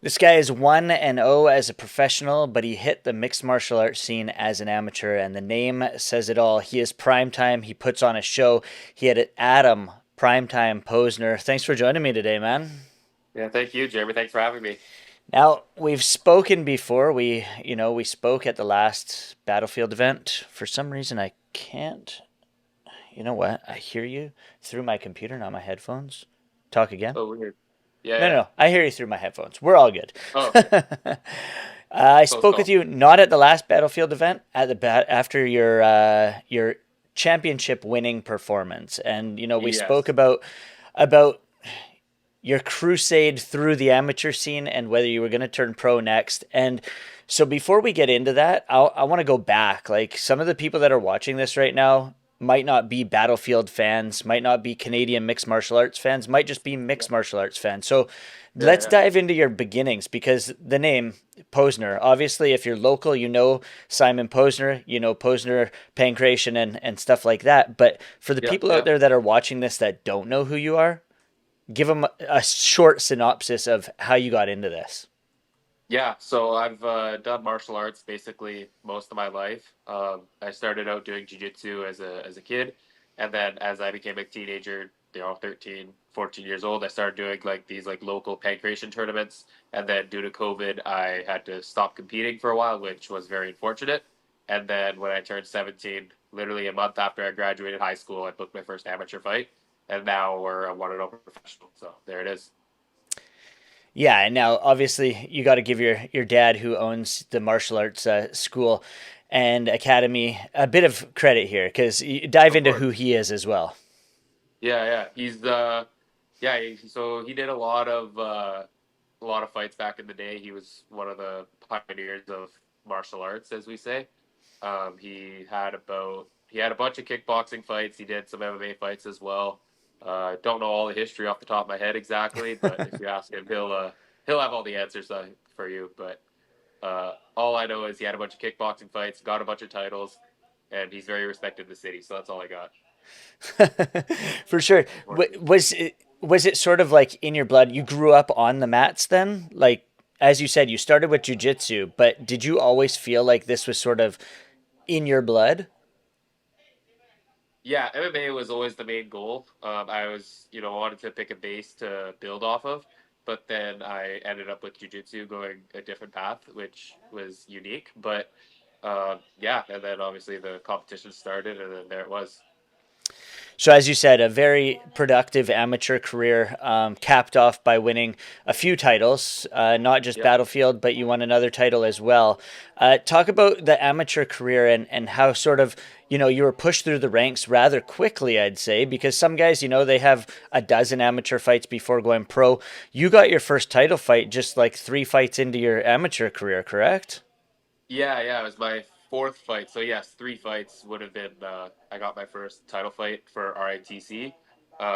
This guy is 1-0 as a professional, but he hit the mixed martial arts scene as an amateur, and the name says it all. He is Primetime. He puts on a show. He had Adam Primetime Posener. Thanks for joining me today, man. Yeah, thank you, Jeremy. Thanks for having me. Now, we've spoken before. We spoke at the last Battlefield event. For some reason, I can't. You know what? I hear you through my computer, not my headphones. Talk again. Oh, weird. Yeah, No, no, yeah. no. I hear you through my headphones. We're all good. Oh, okay. I Close spoke with call. you not at the last Battlefield event, at the after your championship winning performance, and we spoke Yes. about your crusade through the amateur scene and whether you were going to turn pro next. And so before we get into that, I want to go back. Like, some of the people that are watching this right now might not be Battlefield fans, might not be Canadian mixed martial arts fans, might just be Yeah, mixed martial arts fans. So yeah, let's yeah. dive into your beginnings, because the name Posener, obviously, if you're local, you know Simon Posener, you know Posener Pancration and stuff like that. But for the Yeah, people out yeah. there that are watching this that don't know who you are, give them a short synopsis of how you got into this. Yeah, so I've done martial arts basically most of my life. I started out doing jiu-jitsu as a kid, and then as I became a teenager, 13, 14 years old, I started doing like these like local pancration tournaments. And then due to COVID, I had to stop competing for a while, which was very unfortunate. And then when I turned 17, literally a month after I graduated high school, I booked my first amateur fight, and now we're a 1-0 professional. So there it is. Yeah, and now obviously you got to give your dad, who owns the martial arts school and academy, a bit of credit here, because you dive Of into course. who he is as well. Yeah, yeah. So he did a lot of fights back in the day. He was one of the pioneers of martial arts, as we say. He had a bunch of kickboxing fights. He did some MMA fights as well. Don't know all the history off the top of my head exactly, but if you ask him, he'll have all the answers for you. But all I know is he had a bunch of kickboxing fights, got a bunch of titles, and he's very respected in the city. So that's all I got. For sure. Unfortunately. Was it sort of like in your blood? You grew up on the mats then? Like, as you said, you started with jujitsu, but did you always feel like this was sort of in your blood? Yeah, MMA was always the main goal. Wanted to pick a base to build off of, but then I ended up with jujitsu going a different path, which was unique. But yeah, and then obviously the competition started, and then there it was. So, as you said, a very productive amateur career, capped off by winning a few titles, not just Yep. Battlefield, but you won another title as well. Talk about the amateur career and how sort of, you were pushed through the ranks rather quickly, I'd say, because some guys, they have a dozen amateur fights before going pro. You got your first title fight just like 3 fights into your amateur career, correct? Yeah, yeah, it was my fourth fight. So yes, three fights would have been. I got my first title fight for RITC.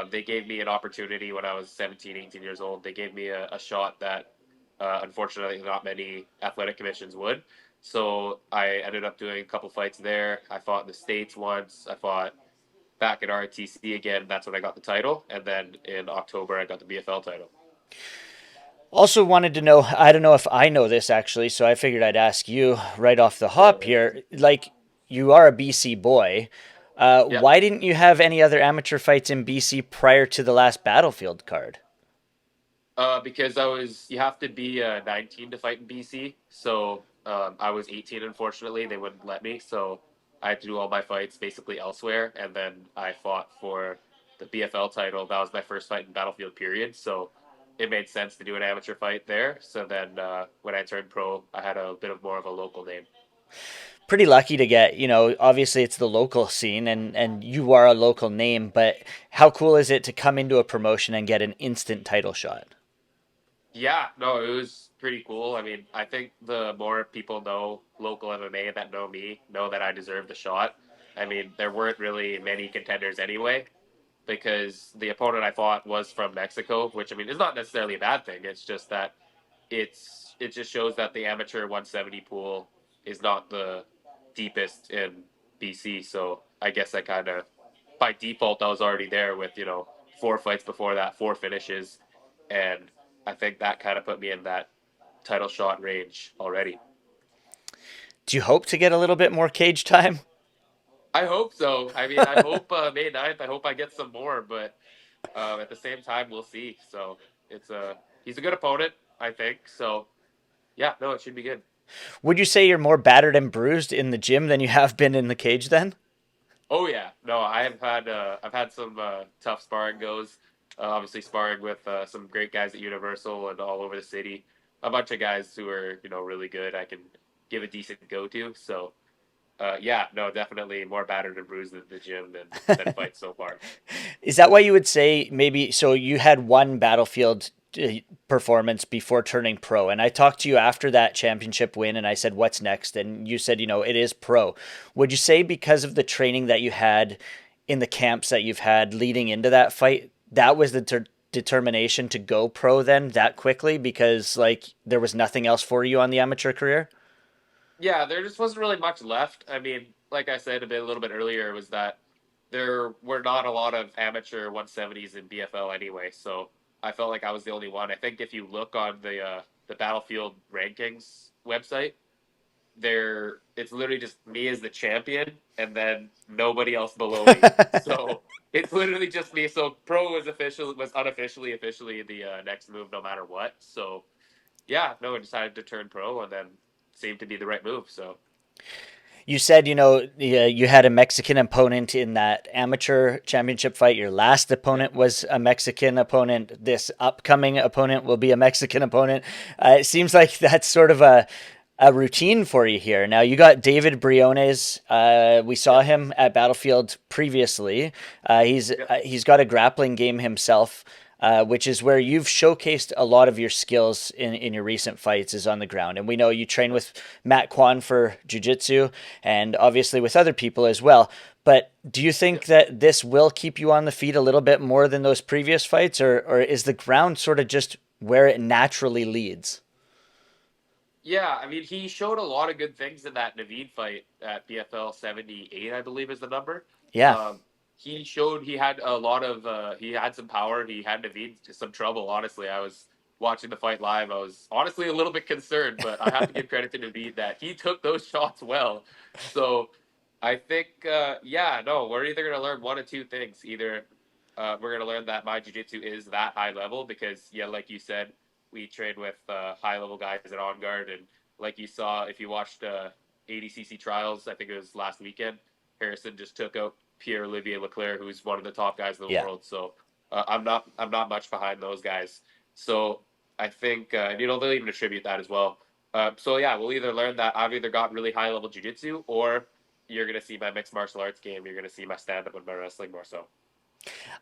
They gave me an opportunity when I was 17, 18 years old. They gave me a shot that unfortunately not many athletic commissions would. So I ended up doing a couple fights there. I fought in the States once. I fought back at RITC again. That's when I got the title. And then in October, I got the BFL title. Also, wanted to know, I don't know if I know this actually, so I figured I'd ask you right off the Yeah. hop here. Like, you are a BC boy. Yeah. Why didn't you have any other amateur fights in BC prior to the last Battlefield card? Because you have to be 19 to fight in BC. So I was 18, unfortunately. They wouldn't let me. So I had to do all my fights basically elsewhere. And then I fought for the BFL title. That was my first fight in Battlefield, period. So it made sense to do an amateur fight there. So then when I turned pro, I had a bit of more of a local name. Pretty lucky to get, obviously it's the local scene and you are a local name, but how cool is it to come into a promotion and get an instant title shot? Yeah, no, it was pretty cool. I mean, I think the more people know local MMA that know me, know that I deserve the shot. I mean, there weren't really many contenders anyway, because the opponent I fought was from Mexico, which I mean is not necessarily a bad thing. It's just that it just shows that the amateur 170 pool is not the deepest in BC. So I guess I kind of by default I was already there with four fights before that, four finishes, and I think that kind of put me in that title shot range already. Do you hope to get a little bit more cage time? I hope so. I mean, I hope May 9th, I hope I get some more, but at the same time, we'll see. So it's he's a good opponent, I think. So yeah, no, it should be good. Would you say you're more battered and bruised in the gym than you have been in the cage then? Oh yeah, no, I've had some tough sparring goes. Obviously, sparring with some great guys at Universal and all over the city. A bunch of guys who are really good. I can give a decent go to. So yeah, no, definitely more battered and bruised at the gym than fights so far. Is that why you would say maybe so you had one battlefield performance before turning pro, and I talked to you after that championship win and I said what's next, and you said it is pro. Would you say because of the training that you had in the camps that you've had leading into that fight, that was the determination to go pro then that quickly because like there was nothing else for you on the amateur career? Yeah, there just wasn't really much left. I mean, like I said a little bit earlier, was that there were not a lot of amateur 170s in BFL anyway. So I felt like I was the only one. I think if you look on the Battlefield rankings website, there it's literally just me as the champion and then nobody else below me. So it's literally just me. So pro was unofficially officially the next move no matter what. So yeah, no, I decided to turn pro and then seemed to be the right move. So You said, you had a Mexican opponent in that amateur championship fight. Your last yeah, opponent was a Mexican opponent. This upcoming opponent will be a Mexican opponent. It seems like that's sort of a routine for you here. Now, you got David Briones. We saw yeah, him at Battlefield previously. yeah, He's got a grappling game himself. Which is where you've showcased a lot of your skills in your recent fights is on the ground. And we know you train yeah. with Matt Kwan for jiu-jitsu and obviously with other people as well. But do you Yeah. think that this will keep you on the feet a little bit more than those previous fights, or is the ground sort of just where it naturally leads? Yeah, I mean, he showed a lot of good things in that Naveed fight at BFL 78, I believe is the number. Yeah. Um, he showed he had a lot of he had some power. He had Naveed some trouble. Honestly, I was watching the fight live. I was honestly a little bit concerned, but I have to give credit to Naveed that he took those shots well. So I think, yeah, no, we're either going to learn one of two things. Either we're going to learn that my jiu-jitsu is that high level because, yeah, like you said, we train with high level guys at On Guard. And like you saw, if you watched ADCC trials, I think it was last weekend, Harrison just took out Pierre Olivier Leclerc, who's one of the top guys in the Yeah. world. So I'm not much behind those guys. So I think, they'll even attribute that as well. So yeah, we'll either learn that I've either got really high level jujitsu or you're gonna see my mixed martial arts game. You're gonna see my stand up and my wrestling more so.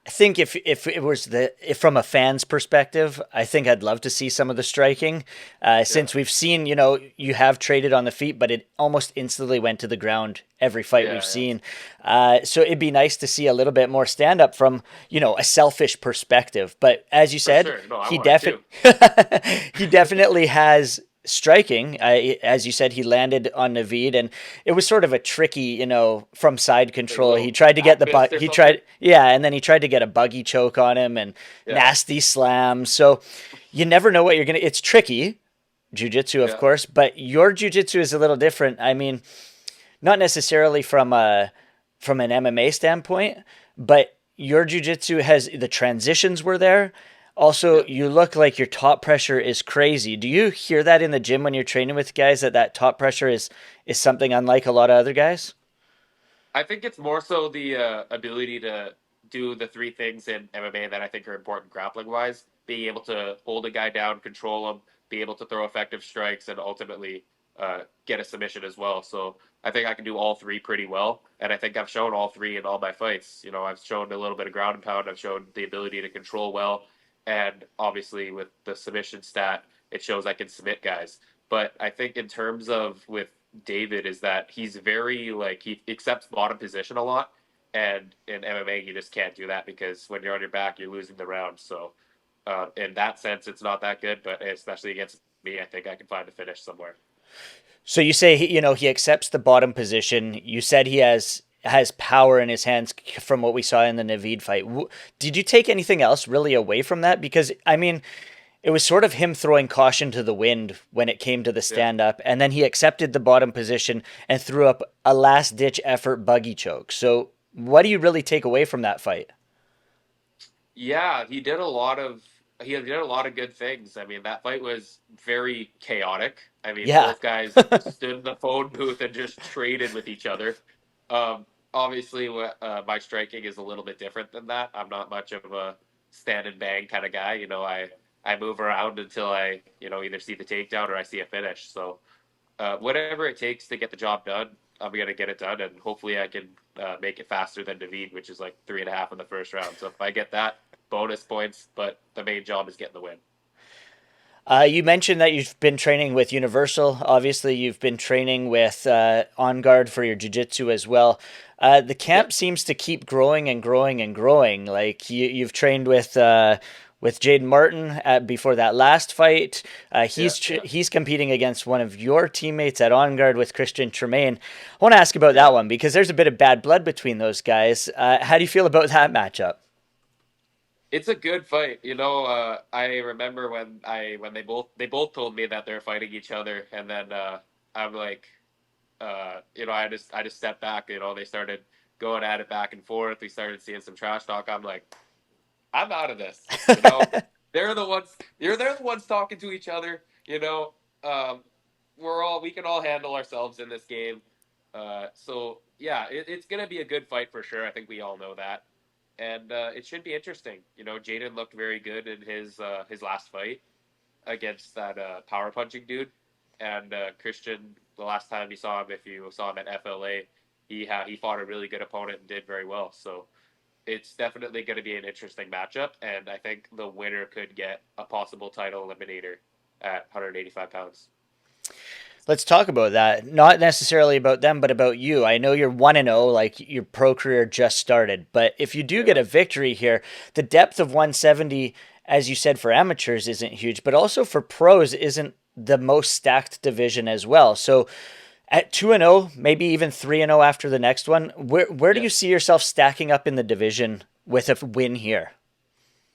I think if it was if from a fan's perspective, I think I'd love to see some of the striking. Yeah, Since we've seen, you have traded on the feet, but it almost instantly went to the ground every fight we've yeah, seen. So it'd be nice to see a little bit more stand up from a selfish perspective. But as you for said, sure. No, I he want it too. he definitely has striking. As you said, he landed on Naveed, and it was sort of a tricky, from side Like a control. He little tried to get back the fist or he something. tried, yeah, and then he tried to get a buggy choke on him and Yeah, nasty slams. So you never know what you're gonna. It's tricky, jujitsu, of yeah. course, but your jujitsu is a little different. I mean, not necessarily from an MMA standpoint, but your jujitsu has the transitions were there. Also, Yeah. you look like your top pressure is crazy. Do you hear that in the gym when you're training with guys that top pressure is something unlike a lot of other guys? I think it's more so the ability to do the three things in MMA that I think are important grappling wise. Being able to hold a guy down, control him, be able to throw effective strikes, and ultimately get a submission as well. So I think I can do all three pretty well. And I think I've shown all three in all my fights. I've shown a little bit of ground and pound. I've shown the ability to control well. And obviously, with the submission stat, it shows I can submit guys. But I think in terms of with David is that he's very like he accepts bottom position a lot, and in MMA you just can't do that because when you're on your back you're losing the round. So in that sense, it's not that good. But especially against me, I think I can find a finish somewhere. So you say he accepts the bottom position. You said he has power in his hands from what we saw in the Naveed fight. Did you take anything else really away from that? Because I mean, it was sort of him throwing caution to the wind when it came to the Yeah. stand up, and then he accepted the bottom position and threw up a last ditch effort buggy choke. So, what do you really take away from that fight? Yeah, he did a lot of good things. I mean, that fight was very chaotic. I mean, Yeah. both guys stood in the phone booth and just traded with each other. Obviously, my striking is a little bit different than that. I'm not much of a stand and bang kind of guy. I move around until I either see the takedown or I see a finish. So whatever it takes to get the job done, I'm gonna get it done, and hopefully I can make it faster than David, which is like 3.5 in the first round. So if I get that, bonus points. But the main job is getting the win. You mentioned that you've been training with Universal. Obviously, you've been training with On Guard for your jiu-jitsu as well. The Yeah, camp seems to keep growing and growing and growing. Like you've trained with Jaden Martin before that last fight. yeah, yeah. He's competing against one of your teammates at On Guard with Christian Tremaine. I want to ask about Yeah. that one because there's a bit of bad blood between those guys. How do you feel about that matchup? It's a good fight. I remember when they both told me that they're fighting each other, and then I'm like, I just stepped back. They started going at it back and forth. We started seeing some trash talk. I'm like, I'm out of this. They're the ones talking to each other. Um, we can all handle ourselves in this game. So yeah, it's gonna be a good fight for sure. I think we all know that, and it should be interesting. Jaden looked very good in his last fight against that power punching dude, and Christian. The last time you saw him, if you saw him at FLA, he fought a really good opponent and did very well. So it's definitely going to be an interesting matchup, and I think the winner could get a possible title eliminator at 185 pounds. Let's talk about that. Not necessarily about them, but about you. I know you're 1-0, like your pro career just started. But if you do Yeah, get a victory here, the depth of 170, as you said, for amateurs isn't huge, but also for pros isn't the most stacked division as well. So at 2-0, maybe even 3-0 after the next one, where do yeah, you see yourself stacking up in the division with a win here?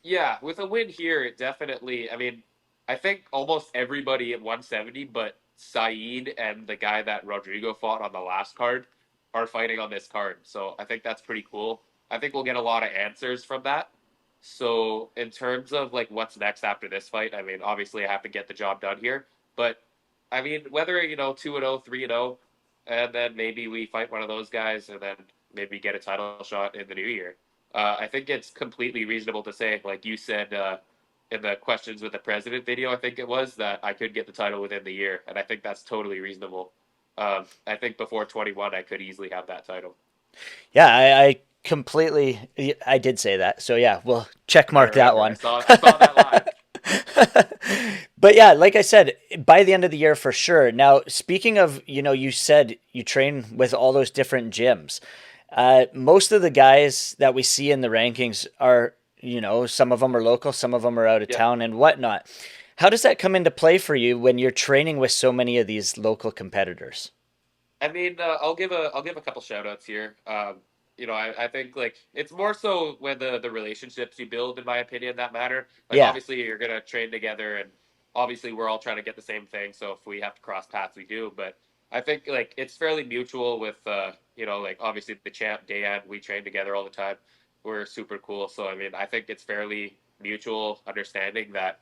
yeah. With a win here, it definitely. I mean, I think almost everybody at 170, but Saeed and the guy that Rodrigo fought on the last card are fighting on this card. So I think that's pretty cool. I think we'll get a lot of answers from that. So in terms of like what's next after this fight, I mean, obviously I have to get the job done here, but I mean, whether 2-0, 3-0, and then maybe we fight one of those guys, and then maybe get a title shot in the new year. I think it's completely reasonable to say, like you said in the questions with the president video, I think it was that I could get the title within the year, and I think that's totally reasonable. I think before 21, I could easily have that title. Yeah, I completely, I did say that. So yeah, we'll check I mark that remember. I one. saw I saw that live. But yeah, like I said, by the end of the year for sure. Now, speaking of, you said you train with all those different gyms. Most of the guys that we see in the rankings are, some of them are local, some of them are out of Yeah. town and whatnot. How does that come into play for you when you're training with so many of these local competitors? I mean, I'll give a couple shout outs here. I think like it's more so when the relationships you build, in my opinion, that matter. Like Yeah, obviously you're gonna train together, and obviously we're all trying to get the same thing. So if we have to cross paths, we do. But I think like it's fairly mutual with like obviously the champ Dan, we train together all the time. We're super cool. So I mean, I think it's fairly mutual understanding that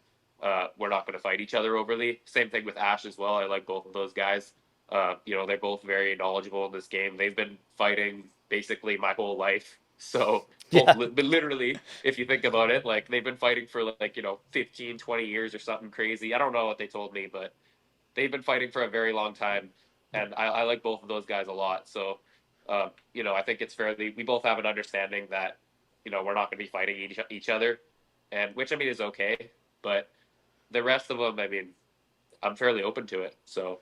we're not going to fight each other overly. Same thing with Ash as well. I like both of those guys. They're both very knowledgeable in this game. They've been fighting basically my whole life. So, yeah, but literally, if you think about it, like they've been fighting for 15, 20 years or something crazy. I don't know what they told me, but they've been fighting for a very long time. And I like both of those guys a lot. So, I think it's fairly, we both have an understanding that, we're not going to be fighting each other. And which I mean is okay. But the rest of them, I mean, I'm fairly open to it. So,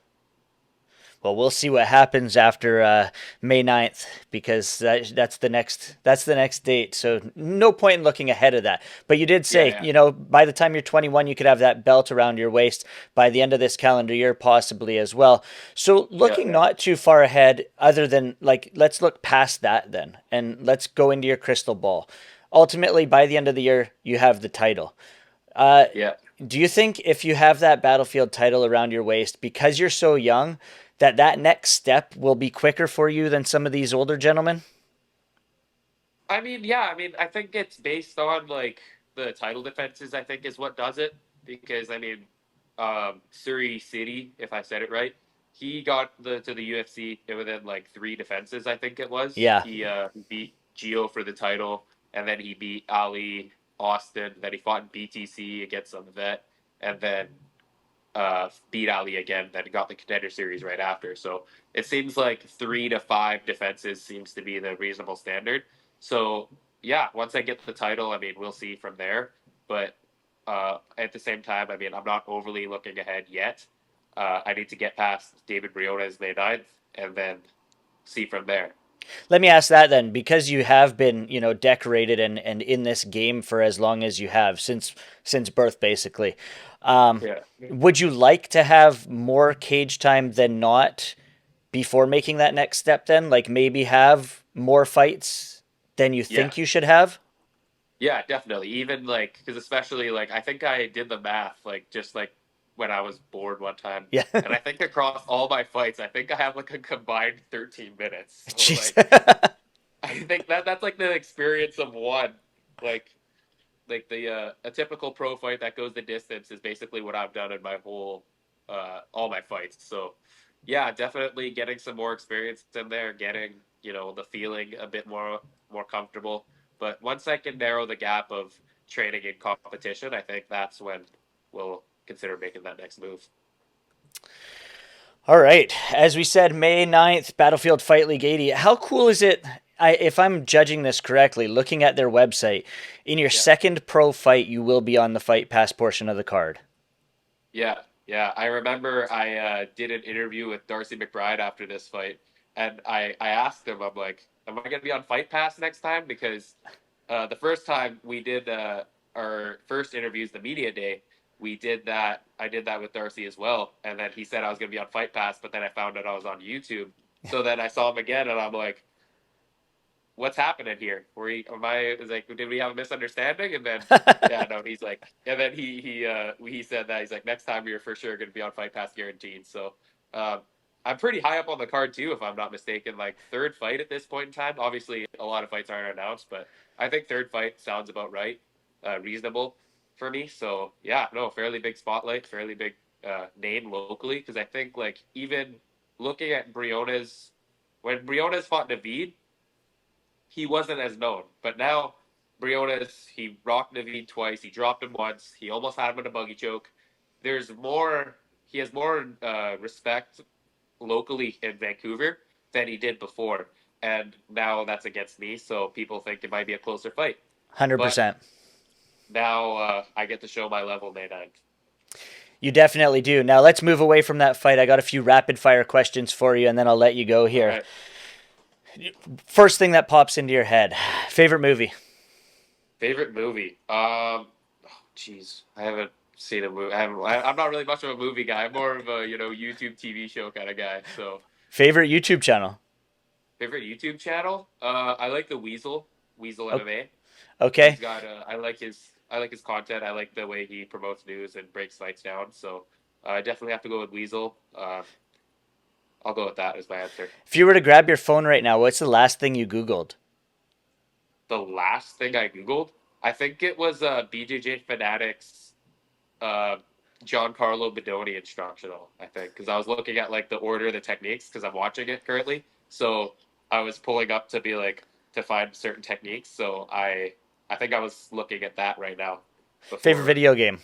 well, we'll see what happens after May 9th because that's the next date. So no point in looking ahead of that. But you did yeah, say, yeah. by the time you're 21, you could have that belt around your waist by the end of this calendar year, possibly as well. So Yeah, looking yeah. not too far ahead, other than like, let's look past that then, and let's go into your crystal ball. Ultimately, by the end of the year, you have the title. Uh, Yeah. Do you think if you have that Battlefield title around your waist, because you're so young, that that next step will be quicker for you than some of these older gentlemen? I mean, yeah, I mean, I think it's based on like the title defenses, I think is what does it. Because I mean, Surrey City, if I said it right, he got the to the UFC within like three defenses, I think it was. Yeah. He beat Gio for the title, and then he beat Ali, Austin, then he fought in BTC against some vet, and then beat Ali again, then got the contender series right after. So it seems like 3 to 5 defenses seems to be the reasonable standard. So yeah, once I get the title, I mean, we'll see from there. But at the same time, I mean, I'm not overly looking ahead yet. I need to get past David Briones May 9th and then see from there. Let me ask that then, because you have been, decorated and in this game for as long as you have, since birth, basically. Um, Yeah. would you like to have more cage time than not before making that next step then? Like maybe have more fights than you Yeah. think you should have? Yeah, definitely. Even like, because especially like, I think I did the math, like, just like when I was bored one time. Yeah. And I think across all my fights, I think I have like a combined 13 minutes. So, Jeez. like, I think that's like the experience of one. Like, the a typical pro fight that goes the distance is basically what I've done in my whole all my fights. So yeah, definitely getting some more experience in there, getting the feeling a bit more comfortable. But once I can narrow the gap of training and competition, I think that's when we'll consider making that next move. All right. As we said, May 9th, Battlefield Fight League 80. How cool is it? If I'm judging this correctly, looking at their website, in your Yeah. second pro fight, you will be on the Fight Pass portion of the card. Yeah, yeah. I remember I did an interview with Darcy McBride after this fight, and I asked him, I'm like, am I going to be on Fight Pass next time? Because the first time we did our first interviews, the media day, we did that. I did that with Darcy as well, and then he said I was going to be on Fight Pass, but then I found out I was on YouTube. So then I saw him again, and I'm like, what's happening here? Am I, is like, did we have a misunderstanding? And then, yeah, no, he's like, and then he said that he's like, next time you're for sure going to be on Fight Pass guaranteed. So, um, I'm pretty high up on the card too, if I'm not mistaken. Like third fight at this point in time. Obviously, a lot of fights aren't announced, but I think third fight sounds about right, reasonable for me. So yeah, no, fairly big spotlight, fairly big name locally, because I think like even looking at Briones, when Briones fought Navid, he wasn't as known. But now Briones, he rocked Navid twice. He dropped him once. He almost had him in a buggy choke. There's more. He has more respect locally in Vancouver than he did before, and now that's against me. So people think it might be a closer fight. But 100%. now I get to show my level May 9th. You definitely do. Now let's move away from that fight. I got a few rapid fire questions for you, and then I'll let you go All here. right. First thing that pops into your head, favorite movie? Favorite movie? Jeez, I haven't seen a movie. I'm not really much of a movie guy. I'm more of a YouTube TV show kind of guy. So Favorite YouTube channel? favorite YouTube channel? I like the Weasel MMA. Okay. He's got I like his content. I like the way he promotes news and breaks fights down. So I definitely have to go with Weasel. I'll go with that as my answer. If you were to grab your phone right now, what's the last thing you Googled? The last thing I googled, I think it was BJJ Fanatics uh, Giancarlo Bedoni instructional. I think because I was looking at like the order of the techniques because I'm watching it currently. So I was pulling up to be like to find certain techniques. So I think I was looking at that right now Favorite before video game?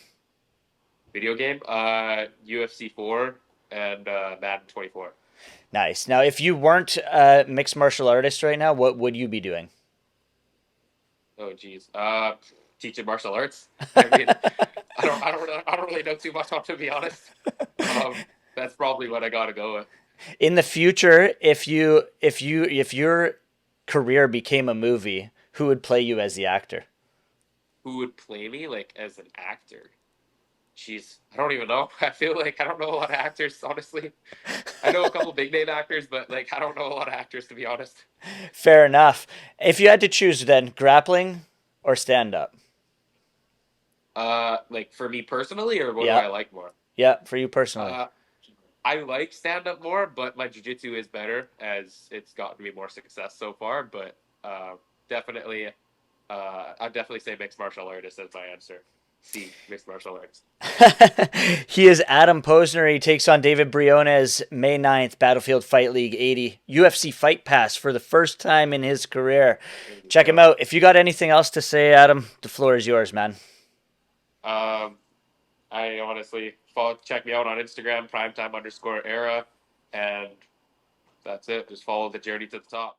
video game. UFC 4 and Madden 24. Nice. Now, if you weren't a mixed martial artist right now, what would you be doing? Oh geez. Teaching martial arts. I mean, I don't really know too much on to be honest. Um, that's probably what I gotta go with. In the future, if your career became a movie, who would play you as the actor? Who would play me like as an actor? Jeez, I don't even know. I feel like I don't know a lot of actors, honestly. I know a couple big name actors, but like I don't know a lot of actors to be honest. Fair enough. If you had to choose then, grappling or stand up? Like for me personally, or what do Yeah, I like more? yeah, for you personally. Uh, I like stand up more, but my jujitsu is better as it's gotten me more success so far. But definitely, I'd definitely say mixed martial artist as my answer. C, mixed martial arts. He is Adam Posener. He takes on David Briones May 9th, Battlefield Fight League 80, UFC Fight Pass for the first time in his career. There you Check him go. out. If you got anything else to say, Adam, the floor is yours, man. Um, I honestly check me out on Instagram, primetime_era, and that's it. Just follow the journey to the top.